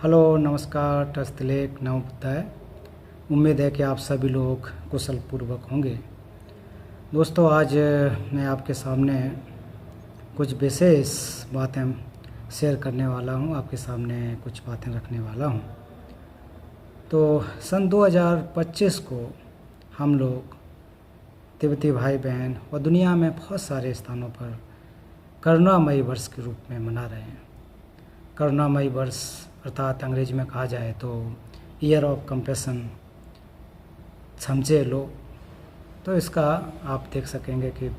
Hello, नमस्कार, टस्तिलेक नमोबुद्धाय। उम्मीद है कि आप सभी लोग कुशल पूर्वक होंगे। दोस्तों, आज मैं आपके सामने कुछ विशेष बातें शेयर करने वाला हूं, आपके सामने कुछ बातें रखने वाला हूं। तो सन 2025 को हम लोग तिब्बती भाई बहन और दुनिया में बहुत सारे स्थानों पर करुणामयी वर्ष के रूप में मना रहे हैं। करुणामयी वर्ष अर्थात अंग्रेजी में कहा जाए तो ईयर ऑफ कंपैशन, समझे लो। तो इसका आप देख सकेंगे कि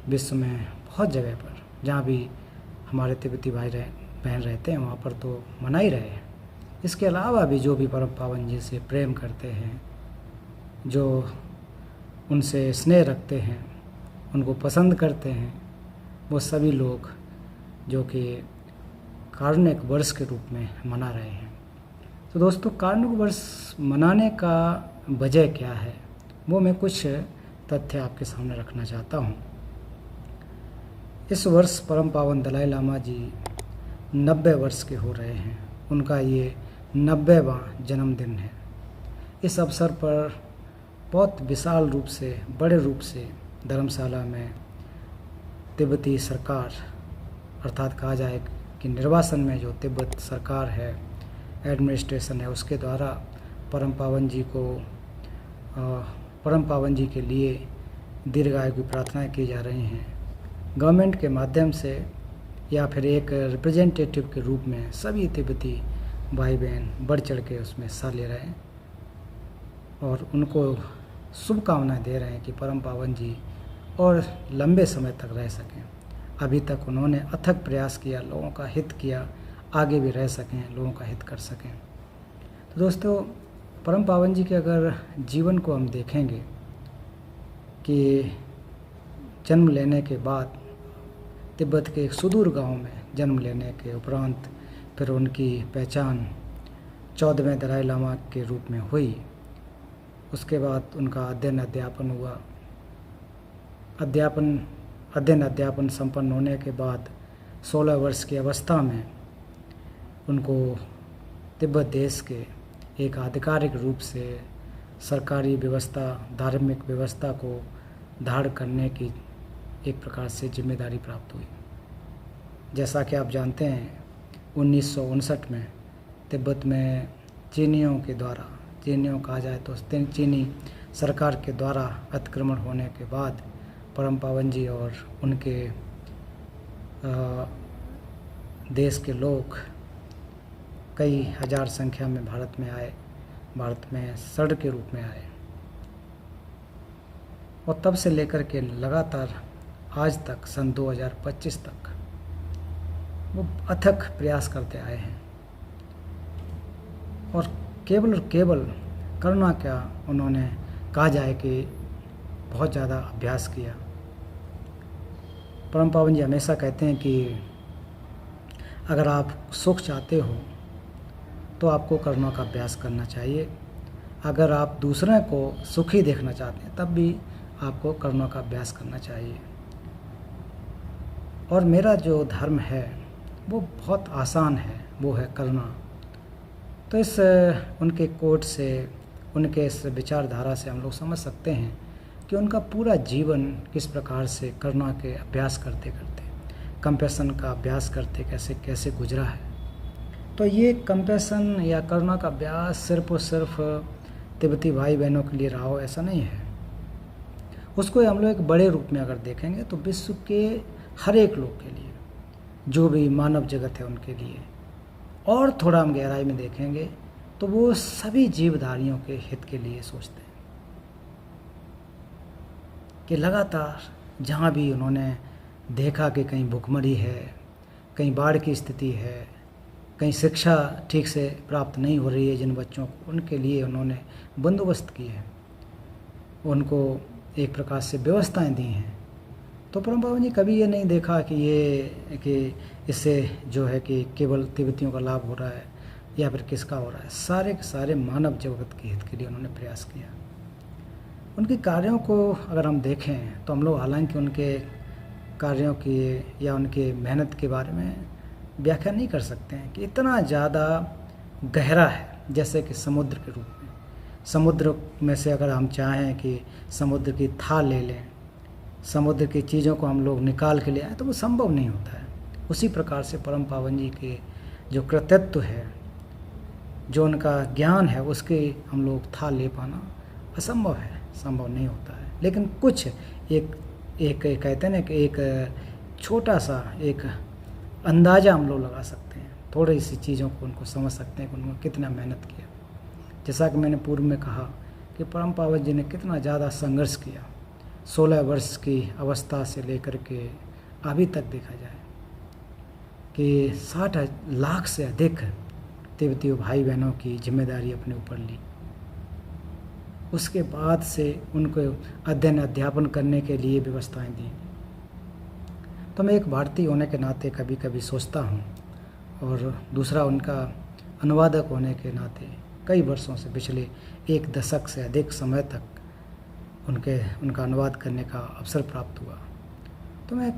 विश्व में बहुत जगह पर जहाँ भी हमारे तिब्बती भाई बहन रहते हैं वहाँ पर तो मना ही रहे हैं। इसके अलावा भी जो भी परम पावन जी से प्रेम करते हैं, जो उनसे स्नेह रखते हैं, उनको पसंद करते हैं, वो सभी लोग जो कि कारुणिक वर्ष के रूप में मना रहे हैं। तो दोस्तों, कारुणिक वर्ष मनाने का वजह क्या है, वो मैं कुछ तथ्य आपके सामने रखना चाहता हूँ। इस वर्ष परम पावन दलाई लामा जी 90 वर्ष के हो रहे हैं। उनका ये 90वां जन्मदिन है। इस अवसर पर बहुत विशाल रूप से, बड़े रूप से धर्मशाला में तिब्बती सरकार अर्थात कहा जाए कि निर्वासन में जो तिब्बत सरकार है, एडमिनिस्ट्रेशन है, उसके द्वारा परम पावन जी के लिए दीर्घायु की प्रार्थनाएं की जा रही हैं। गवर्नमेंट के माध्यम से या फिर एक रिप्रेजेंटेटिव के रूप में सभी तिब्बती भाई बहन बढ़ चढ़ के उसमें हिस्सा ले रहे हैं और उनको शुभकामनाएं दे रहे हैं कि परम पावन जी और लंबे समय तक रह सकें। अभी तक उन्होंने अथक प्रयास किया, लोगों का हित किया, आगे भी रह सकें, लोगों का हित कर सकें। तो दोस्तों, परम पावन जी के अगर जीवन को हम देखेंगे कि जन्म लेने के बाद तिब्बत के एक सुदूर गांव में जन्म लेने के उपरांत फिर उनकी पहचान 14वें दलाई लामा के रूप में हुई। उसके बाद उनका अध्ययन अध्यापन हुआ। अध्ययन अध्यापन संपन्न होने के बाद 16 वर्ष की अवस्था में उनको तिब्बत देश के एक आधिकारिक रूप से सरकारी व्यवस्था, धार्मिक व्यवस्था को धारण करने की एक प्रकार से जिम्मेदारी प्राप्त हुई। जैसा कि आप जानते हैं, 1959 में तिब्बत में चीनियों कहा जाए तो चीनी सरकार के द्वारा अतिक्रमण होने के बाद परम पावन जी और उनके देश के लोग कई हजार संख्या में भारत में शरण के रूप में आए और तब से लेकर के लगातार आज तक सन 2025 तक वो अथक प्रयास करते आए हैं और केवल करुणा क्या, उन्होंने कहा जाए कि बहुत ज़्यादा अभ्यास किया। परम पावन जी हमेशा कहते हैं कि अगर आप सुख चाहते हो तो आपको करुणा का अभ्यास करना चाहिए। अगर आप दूसरे को सुखी देखना चाहते हैं तब भी आपको करुणा का अभ्यास करना चाहिए। और मेरा जो धर्म है वो बहुत आसान है, वो है करुणा। तो इस उनके कोट से, उनके इस विचारधारा से हम लोग समझ सकते हैं कि उनका पूरा जीवन किस प्रकार से करुणा के अभ्यास करते कंपैशन का अभ्यास करते कैसे गुजरा है। तो ये कंपैशन या करुणा का अभ्यास सिर्फ और सिर्फ तिब्बती भाई बहनों के लिए रहा हो, ऐसा नहीं है। उसको हम लोग एक बड़े रूप में अगर देखेंगे तो विश्व के हर एक लोग के लिए, जो भी मानव जगत है उनके लिए, और थोड़ा हम गहराई में देखेंगे तो वो सभी जीवधारियों के हित के लिए सोचते हैं कि लगातार जहाँ भी उन्होंने देखा कि कहीं भुखमरी है, कहीं बाढ़ की स्थिति है, कहीं शिक्षा ठीक से प्राप्त नहीं हो रही है जिन बच्चों को, उनके लिए उन्होंने बंदोबस्त किए हैं, उनको एक प्रकार से व्यवस्थाएं दी हैं। तो परम पावन जी कभी ये नहीं देखा कि इससे जो है कि केवल तिब्बतियों का लाभ हो रहा है या फिर किसका हो रहा है। सारे के सारे मानव जगत के हित के लिए उन्होंने प्रयास किया। उनके कार्यों को अगर हम देखें तो हम लोग हालांकि उनके कार्यों की या उनके मेहनत के बारे में व्याख्या नहीं कर सकते हैं कि इतना ज़्यादा गहरा है, जैसे कि समुद्र के रूप में। समुद्र में से अगर हम चाहें कि समुद्र की थाल ले लें, समुद्र की चीज़ों को हम लोग निकाल के ले आए, तो वो संभव नहीं होता है। उसी प्रकार से परम पावन जी के जो कृतित्व है, जो उनका ज्ञान है, उसके हम लोग थाल ले पाना असंभव है, संभव नहीं होता है। लेकिन कुछ एक कहते हैं ना कि एक छोटा सा एक अंदाज़ा हम लोग लगा सकते हैं, थोड़ी सी चीज़ों को उनको समझ सकते हैं कि उन्होंने कितना मेहनत किया। जैसा कि मैंने पूर्व में कहा कि परम पावन जी ने कितना ज़्यादा संघर्ष किया, 16 वर्ष की अवस्था से लेकर के अभी तक देखा जाए कि 60 लाख से अधिक तिब्बती भाई बहनों की जिम्मेदारी अपने ऊपर ली। उसके बाद से उनको अध्ययन अध्यापन करने के लिए व्यवस्थाएं दी। तो मैं एक भारतीय होने के नाते कभी कभी सोचता हूँ, और दूसरा उनका अनुवादक होने के नाते कई वर्षों से, पिछले 1 दशक से अधिक समय तक उनका अनुवाद करने का अवसर प्राप्त हुआ। तो मैं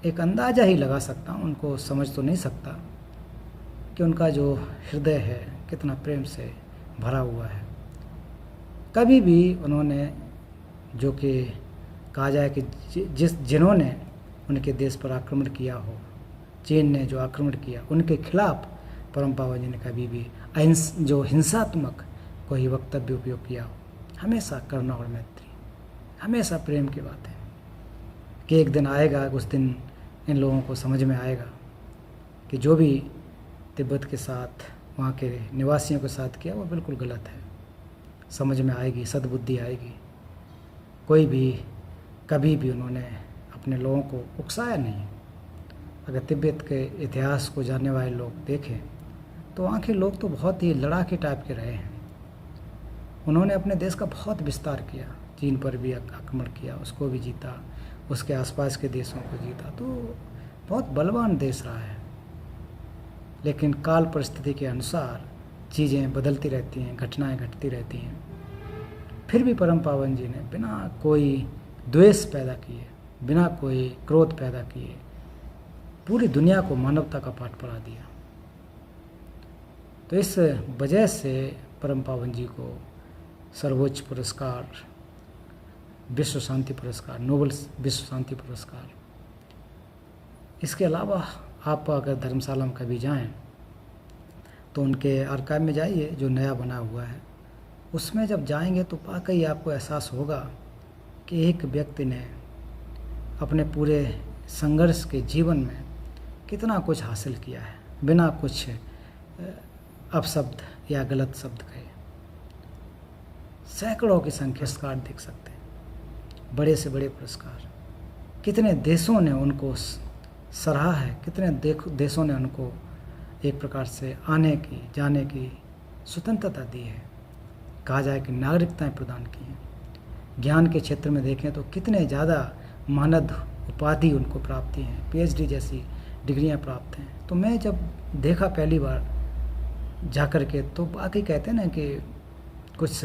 एक अंदाज़ा ही लगा सकता हूँ, उनको समझ तो नहीं सकता कि उनका जो हृदय है कितना प्रेम से भरा हुआ है। कभी भी उन्होंने, जो कि कहा जाए कि जिन्होंने उनके देश पर आक्रमण किया हो, चीन ने जो आक्रमण किया, उनके खिलाफ परम पावन जी ने कभी भी जो हिंसात्मक कोई वक्तव्य उपयोग किया हो। हमेशा करुणा और मैत्री, हमेशा प्रेम की बात है कि एक दिन आएगा, उस दिन इन लोगों को समझ में आएगा कि जो भी तिब्बत के साथ, वहाँ के निवासियों के साथ किया वो बिल्कुल गलत है। समझ में आएगी, सद्बुद्धि आएगी। कोई भी कभी भी उन्होंने अपने लोगों को उकसाया नहीं। अगर तिब्बत के इतिहास को जानने वाले लोग देखें तो वहाँ के लोग तो बहुत ही लड़ाके टाइप के रहे हैं। उन्होंने अपने देश का बहुत विस्तार किया, चीन पर भी आक्रमण किया, उसको भी जीता, उसके आसपास के देशों को जीता, तो बहुत बलवान देश रहा है। लेकिन काल परिस्थिति के अनुसार चीज़ें बदलती रहती हैं, घटनाएं घटती रहती हैं। फिर भी परम पावन जी ने बिना कोई द्वेष पैदा किए, बिना कोई क्रोध पैदा किए, पूरी दुनिया को मानवता का पाठ पढ़ा दिया। तो इस वजह से परम पावन जी को सर्वोच्च पुरस्कार, विश्व शांति पुरस्कार, नोबेल विश्व शांति पुरस्कार, इसके अलावा आप अगर धर्मशाला में कभी जाएं तो उनके आर्काइव में जाइए, जो नया बना हुआ है, उसमें जब जाएंगे तो वाकई आपको एहसास होगा कि एक व्यक्ति ने अपने पूरे संघर्ष के जीवन में कितना कुछ हासिल किया है, बिना कुछ अपशब्द या गलत शब्द कहे। सैकड़ों की संख्या कार्ड देख सकते हैं, बड़े से बड़े पुरस्कार। कितने देशों ने उनको सराहा है, कितने देशों ने उनको एक प्रकार से आने की, जाने की स्वतंत्रता दी है। कहा जाए कि नागरिकताएं प्रदान की हैं। ज्ञान के क्षेत्र में देखें तो कितने ज़्यादा मानद उपाधि उनको प्राप्ति हैं, PhD जैसी डिग्रियां प्राप्त हैं। तो मैं जब देखा पहली बार जाकर के, तो बाकी कहते हैं ना कि कुछ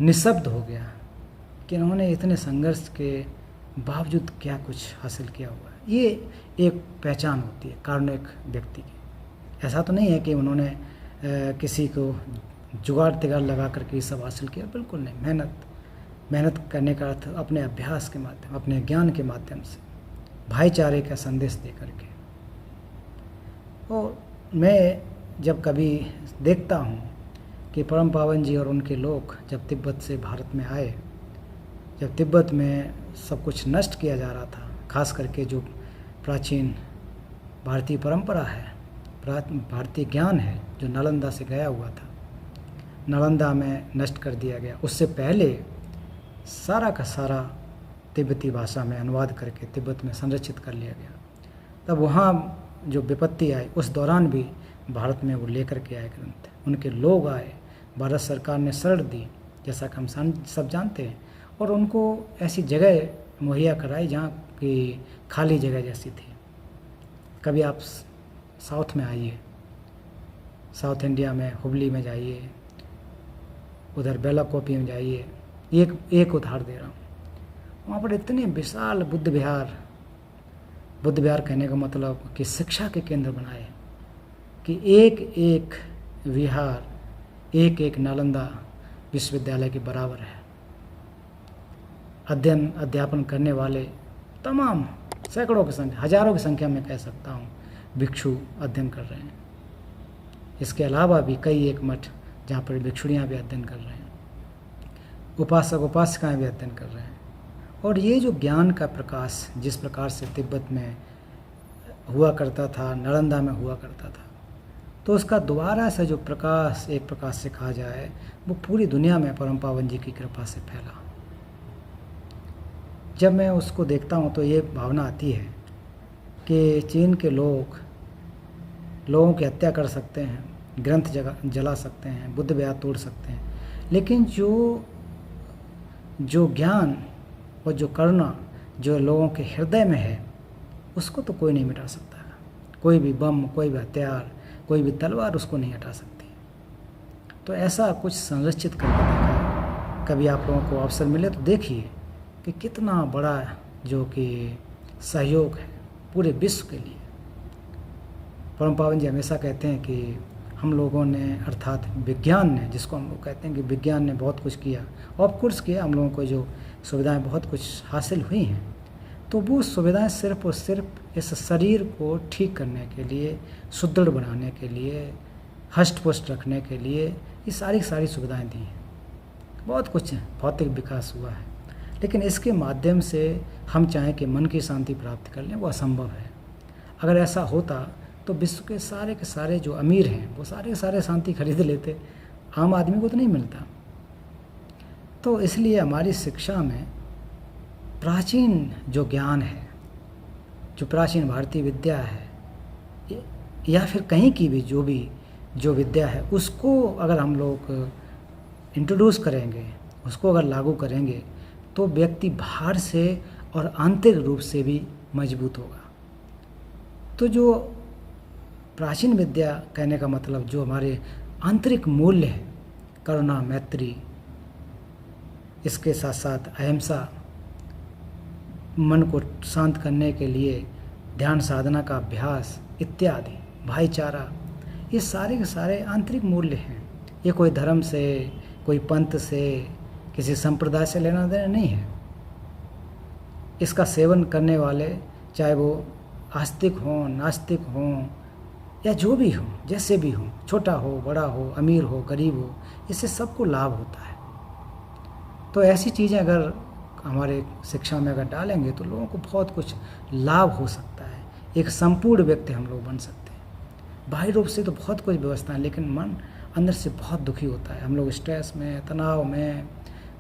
निशब्द हो गया कि इन्होंने इतने संघर्ष के बावजूद क्या कुछ हासिल किया हुआ है। ये एक पहचान होती है कारुणिक व्यक्ति की। ऐसा तो नहीं है कि उन्होंने किसी को जुगाड़ तिगाड़ लगा करके ये सब हासिल किया, बिल्कुल नहीं। मेहनत करने का अर्थ अपने अभ्यास के माध्यम, अपने ज्ञान के माध्यम से, भाईचारे का संदेश दे करके। और मैं जब कभी देखता हूँ कि परम पावन जी और उनके लोग जब तिब्बत से भारत में आए, जब तिब्बत में सब कुछ नष्ट किया जा रहा था, खास करके जो प्राचीन भारतीय परंपरा है, भारतीय ज्ञान है, जो नालंदा से गया हुआ था, नालंदा में नष्ट कर दिया गया। उससे पहले सारा का सारा तिब्बती भाषा में अनुवाद करके तिब्बत में संरक्षित कर लिया गया। तब वहाँ जो विपत्ति आई, उस दौरान भी भारत में वो लेकर के आए ग्रंथ, उनके लोग आए, भारत सरकार ने शरण दी, जैसा कि हम सब जानते हैं, और उनको ऐसी जगह मुहैया कराई जहाँ की खाली जगह जैसी थी। कभी आप साउथ में आइए, साउथ इंडिया में हुबली में जाइए, उधर बेलाकोपी में जाइए, एक उदाहरण दे रहा हूँ, वहाँ पर इतने विशाल बुद्ध विहार कहने का मतलब कि शिक्षा के केंद्र बनाए कि एक एक विहार एक एक नालंदा विश्वविद्यालय के बराबर है। अध्यापन करने वाले तमाम सैकड़ों की संख्या, हजारों की संख्या में कह सकता हूँ, भिक्षु अध्ययन कर रहे हैं। इसके अलावा भी कई एक मठ जहाँ पर भिक्षुणियाँ भी अध्ययन कर रहे हैं, उपासक उपासिकाएँ भी अध्ययन कर रहे हैं। और ये जो ज्ञान का प्रकाश जिस प्रकार से तिब्बत में हुआ करता था, नालंदा में हुआ करता था, तो उसका दोबारा से जो प्रकाश, एक प्रकाश से कहा जाए, वो पूरी दुनिया में परम पावन जी की कृपा से फैला। जब मैं उसको देखता हूँ तो ये भावना आती है कि चीन के लोगों की हत्या कर सकते हैं, ग्रंथ जला सकते हैं, बुद्ध विहार तोड़ सकते हैं, लेकिन जो ज्ञान और जो करुणा जो लोगों के हृदय में है, उसको तो कोई नहीं मिटा सकता। कोई भी बम, कोई भी हथियार, कोई भी तलवार उसको नहीं हटा सकती। तो ऐसा कुछ संरक्षित करके देखा। कभी आप लोगों को अवसर मिले तो देखिए कि कितना बड़ा जो कि सहयोग है पूरे विश्व के लिए। परम पावन जी हमेशा कहते हैं कि हम लोगों ने, अर्थात विज्ञान ने, जिसको हम लोग कहते हैं कि विज्ञान ने बहुत कुछ किया, ऑफ कोर्स किया, हम लोगों को जो सुविधाएं बहुत कुछ हासिल हुई हैं, तो वो सुविधाएं सिर्फ और सिर्फ इस शरीर को ठीक करने के लिए, सुदृढ़ बनाने के लिए, हष्ट पुष्ट रखने के लिए ये सारी सुविधाएं दी हैं। बहुत कुछ भौतिक विकास हुआ है, लेकिन इसके माध्यम से हम चाहें कि मन की शांति प्राप्त कर लें, वो असंभव है। अगर ऐसा होता तो विश्व के सारे जो अमीर हैं वो सारे के सारे शांति खरीद लेते, आम आदमी को तो नहीं मिलता। तो इसलिए हमारी शिक्षा में प्राचीन जो ज्ञान है, जो प्राचीन भारतीय विद्या है, या फिर कहीं की भी जो विद्या है, उसको अगर हम लोग इंट्रोड्यूस करेंगे, उसको अगर लागू करेंगे, तो व्यक्ति बाहर से और आंतरिक रूप से भी मजबूत होगा। तो जो प्राचीन विद्या कहने का मतलब जो हमारे आंतरिक मूल्य है, करुणा, मैत्री, इसके साथ साथ अहिंसा, मन को शांत करने के लिए ध्यान साधना का अभ्यास इत्यादि, भाईचारा, ये सारे के सारे आंतरिक मूल्य हैं। ये कोई धर्म से, कोई पंथ से, किसी संप्रदाय से लेना देना नहीं है। इसका सेवन करने वाले, चाहे वो आस्तिक हों, नास्तिक हों, या जो भी हो, जैसे भी हो, छोटा हो, बड़ा हो, अमीर हो, गरीब हो, इससे सबको लाभ होता है। तो ऐसी चीज़ें अगर हमारे शिक्षा में अगर डालेंगे तो लोगों को बहुत कुछ लाभ हो सकता है। एक संपूर्ण व्यक्ति हम लोग बन सकते हैं। बाहरी रूप से तो बहुत कुछ व्यवस्था है, लेकिन मन अंदर से बहुत दुखी होता है। हम लोग स्ट्रेस में, तनाव में,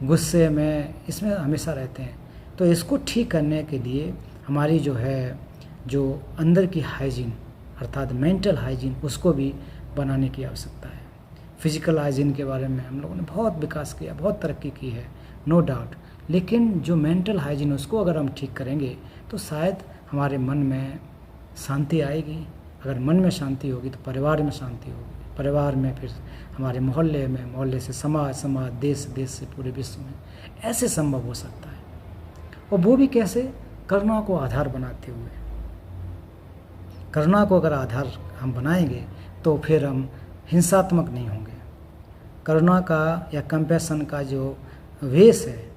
गुस्से में, इसमें हमेशा रहते हैं। तो इसको ठीक करने के लिए हमारी जो अंदर की हाइजीन, अर्थात मेंटल हाइजीन, उसको भी बनाने की आवश्यकता है। फिजिकल हाइजीन के बारे में हम लोगों ने बहुत विकास किया, बहुत तरक्की की है, नो डाउट, लेकिन जो मेंटल हाइजीन, उसको अगर हम ठीक करेंगे तो शायद हमारे मन में शांति आएगी। अगर मन में शांति होगी तो परिवार में शांति होगी, परिवार में फिर हमारे मोहल्ले में, मोहल्ले से समाज, देश से पूरे विश्व में ऐसे संभव हो सकता है। और वो भी कैसे? करुणा को आधार बनाते हुए। करुणा को अगर आधार हम बनाएंगे तो फिर हम हिंसात्मक नहीं होंगे। करुणा का या कंपैशन का जो वेश है,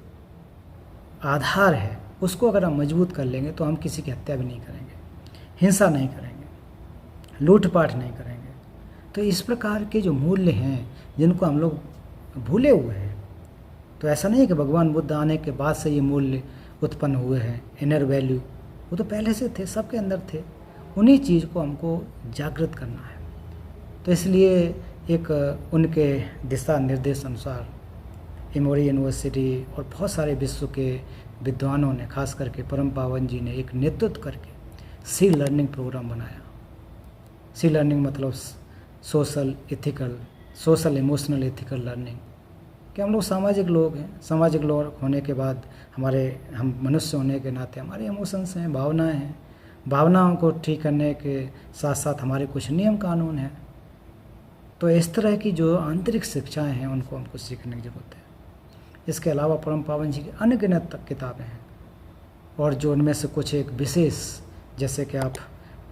आधार है, उसको अगर हम मजबूत कर लेंगे तो हम किसी की हत्या भी नहीं करेंगे, हिंसा नहीं करेंगे, लूटपाट नहीं करेंगे। तो इस प्रकार के जो मूल्य हैं जिनको हम लोग भूले हुए हैं, तो ऐसा नहीं है कि भगवान बुद्ध आने के बाद से ये मूल्य उत्पन्न हुए हैं, इनर वैल्यू, वो तो पहले से थे, सबके अंदर थे। उन्हीं चीज़ को हमको जागृत करना है। तो इसलिए एक उनके दिशा निर्देश अनुसार एमोरी यूनिवर्सिटी और बहुत सारे विश्व के विद्वानों ने, खास करके परम पावन जी ने एक नेतृत्व करके सी लर्निंग प्रोग्राम बनाया। सी लर्निंग मतलब सोशल इमोशनल एथिकल लर्निंग, कि हम लोग सामाजिक लोग हैं। सामाजिक लोग होने के बाद हम मनुष्य होने के नाते हमारे इमोशंस हैं, भावनाएं हैं। भावनाओं को ठीक करने के साथ साथ हमारे कुछ नियम कानून हैं। तो इस तरह की जो आंतरिक शिक्षाएं हैं उनको हमको सीखने की ज़रूरत है। इसके अलावा परम पावन जी की अनगिनत किताबें हैं, और जो उनमें से कुछ एक विशेष, जैसे कि आप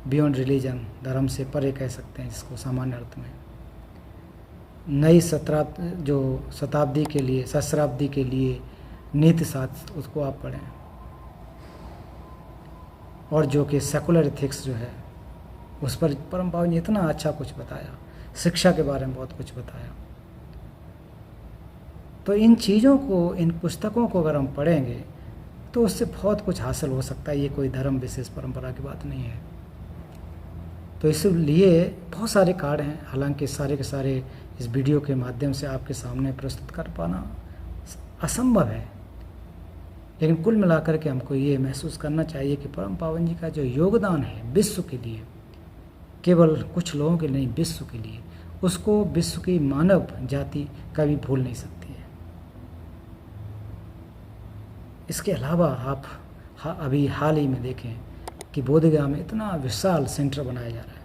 बियॉन्ड रिलीजन, धर्म से परे कह सकते हैं जिसको सामान्य अर्थ में, नई शताब्दी के लिए, सहस्राब्दी के लिए नीति शास्त्र, उसको आप पढ़ें। और जो कि सेकुलर एथिक्स जो है उस पर परम पावन ने इतना अच्छा कुछ बताया, शिक्षा के बारे में बहुत कुछ बताया। तो इन चीज़ों को, इन पुस्तकों को अगर हम पढ़ेंगे तो उससे बहुत कुछ हासिल हो सकता है। ये कोई धर्म विशेष परंपरा की बात नहीं है। तो इसलिए बहुत सारे कार्ड हैं, हालांकि सारे के सारे इस वीडियो के माध्यम से आपके सामने प्रस्तुत कर पाना असंभव है, लेकिन कुल मिलाकर के हमको ये महसूस करना चाहिए कि परम पावन जी का जो योगदान है विश्व के लिए, केवल कुछ लोगों के नहीं, विश्व के लिए, उसको विश्व की मानव जाति कभी भूल नहीं सकती है। इसके अलावा आप अभी हाल ही में देखें कि बोधगया में इतना विशाल सेंटर बनाया जा रहा है।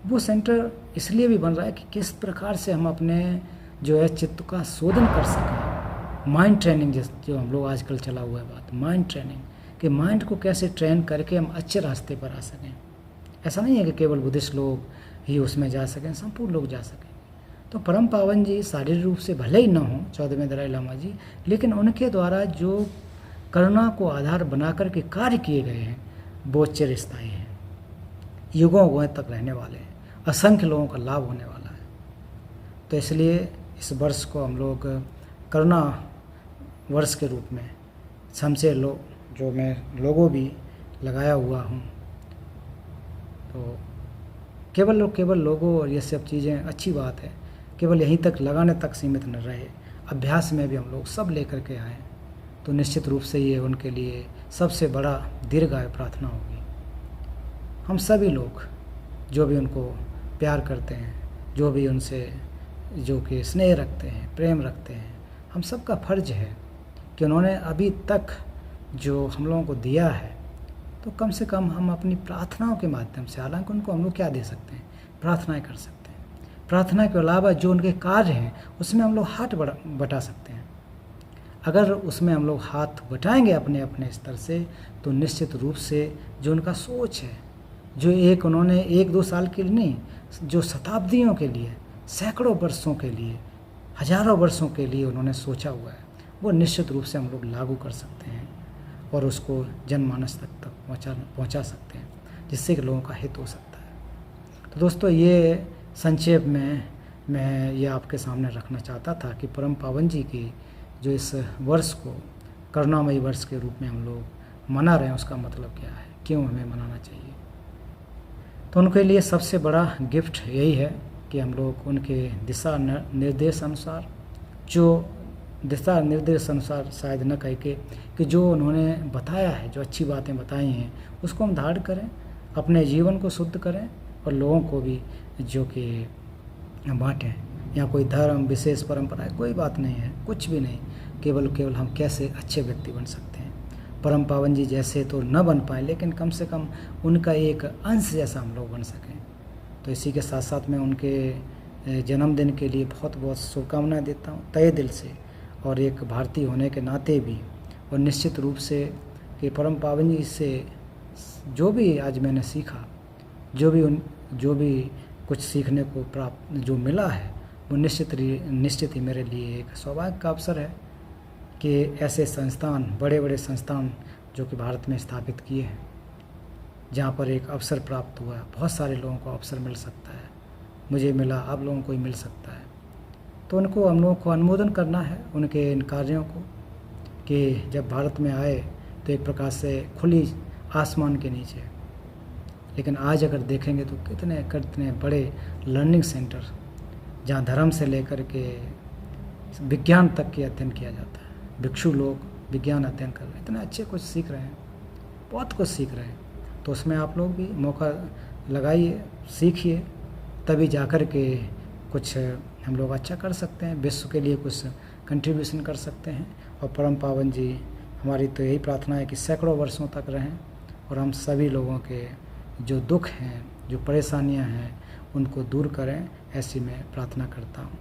वो सेंटर इसलिए भी बन रहा है कि किस प्रकार से हम अपने जो है चित्त का शोधन कर सकें। माइंड ट्रेनिंग जो हम लोग आजकल चला हुआ है बात, माइंड ट्रेनिंग, कि माइंड को कैसे ट्रेन करके हम अच्छे रास्ते पर आ सकें। ऐसा नहीं है कि केवल बुद्धिस्ट लोग ही उसमें जा सकें, संपूर्ण लोग जा सकें। तो परम पावन जी शारीरिक रूप से भले ही न हों 14वें दलाई लामा जी, लेकिन उनके द्वारा जो करुणा को आधार बनाकर के कार्य किए गए हैं वो चिरस्थायी हैं, युगों तक रहने वाले हैं, असंख्य लोगों का लाभ होने वाला है। तो इसलिए इस वर्ष को हम लोग करुणा वर्ष के रूप में शमशेर जो मैं लोगो भी लगाया हुआ हूँ, तो केवल लोगो और ये सब चीज़ें अच्छी बात है, केवल यहीं तक लगाने तक सीमित न रहे, अभ्यास में भी हम लोग सब लेकर के आएँ तो निश्चित रूप से ये उनके लिए सबसे बड़ा दीर्घायु प्रार्थना होगी। हम सभी लोग जो भी उनको प्यार करते हैं, जो भी उनसे जो कि स्नेह रखते हैं, प्रेम रखते हैं, हम सबका फर्ज है कि उन्होंने अभी तक जो हम लोगों को दिया है तो कम से कम हम अपनी प्रार्थनाओं के माध्यम से, हालांकि उनको हम लोग क्या दे सकते हैं, प्रार्थनाएं कर सकते हैं। प्रार्थना के अलावा जो उनके कार्य हैं उसमें हम लोग हाथ बटा सकते हैं। अगर उसमें हम लोग हाथ बटाएंगे अपने अपने स्तर से तो निश्चित रूप से जो उनका सोच है, जो उन्होंने 1-2 साल के लिए नहीं, जो शताब्दियों के लिए, सैकड़ों वर्षों के लिए, हजारों वर्षों के लिए उन्होंने सोचा हुआ है, वो निश्चित रूप से हम लोग लागू कर सकते हैं और उसको जनमानस तक पहुंचा सकते हैं, जिससे कि लोगों का हित हो सकता है। तो दोस्तों, ये संक्षेप में मैं ये आपके सामने रखना चाहता था कि परम पावन जी की जो इस वर्ष को करुणामयी वर्ष के रूप में हम लोग मना रहे हैं, उसका मतलब क्या है, क्यों हमें मनाना चाहिए। तो उनके लिए सबसे बड़ा गिफ्ट यही है कि हम लोग उनके दिशा निर्देश अनुसार, जो दिशा निर्देश अनुसार शायद न कह के, कि जो उन्होंने बताया है, जो अच्छी बातें बताई हैं, उसको हम धारण करें, अपने जीवन को शुद्ध करें और लोगों को भी जो कि बाँटें। यहाँ कोई धर्म विशेष परंपरा है, कोई बात नहीं है, कुछ भी नहीं, केवल हम कैसे अच्छे व्यक्ति बन सकते हैं। परम पावन जी जैसे तो न बन पाए, लेकिन कम से कम उनका एक अंश जैसा हम लोग बन सकें। तो इसी के साथ साथ मैं उनके जन्मदिन के लिए बहुत बहुत शुभकामनाएं देता हूँ तहे दिल से, और एक भारतीय होने के नाते भी। और निश्चित रूप से कि परम पावन जी से जो भी आज मैंने सीखा, जो भी कुछ सीखने को प्राप्त जो मिला है, वो निश्चित ही मेरे लिए एक सौभाग्य का अवसर है कि ऐसे संस्थान, बड़े बड़े संस्थान जो कि भारत में स्थापित किए हैं, जहाँ पर एक अवसर प्राप्त हुआ है। बहुत सारे लोगों को अवसर मिल सकता है, मुझे मिला, आप लोगों को ही मिल सकता है। तो उनको हम लोगों को अनुमोदन करना है, उनके इन कार्यों को, कि जब भारत में आए तो एक प्रकार से खुली आसमान के नीचे, लेकिन आज अगर देखेंगे तो कितने बड़े लर्निंग सेंटर, जहाँ धर्म से लेकर के विज्ञान तक के अध्ययन किया जाता है। भिक्षु लोग विज्ञान अध्ययन कर रहे हैं, इतने अच्छे कुछ सीख रहे हैं, बहुत कुछ सीख रहे हैं। तो उसमें आप लोग भी मौका लगाइए, सीखिए, तभी जाकर के कुछ हम लोग अच्छा कर सकते हैं, विश्व के लिए कुछ कंट्रीब्यूशन कर सकते हैं। और परम पावन जी, हमारी तो यही प्रार्थना है कि सैकड़ों वर्षों तक रहें और हम सभी लोगों के जो दुख हैं, जो परेशानियां हैं, उनको दूर करें, ऐसी मैं प्रार्थना करता हूँ।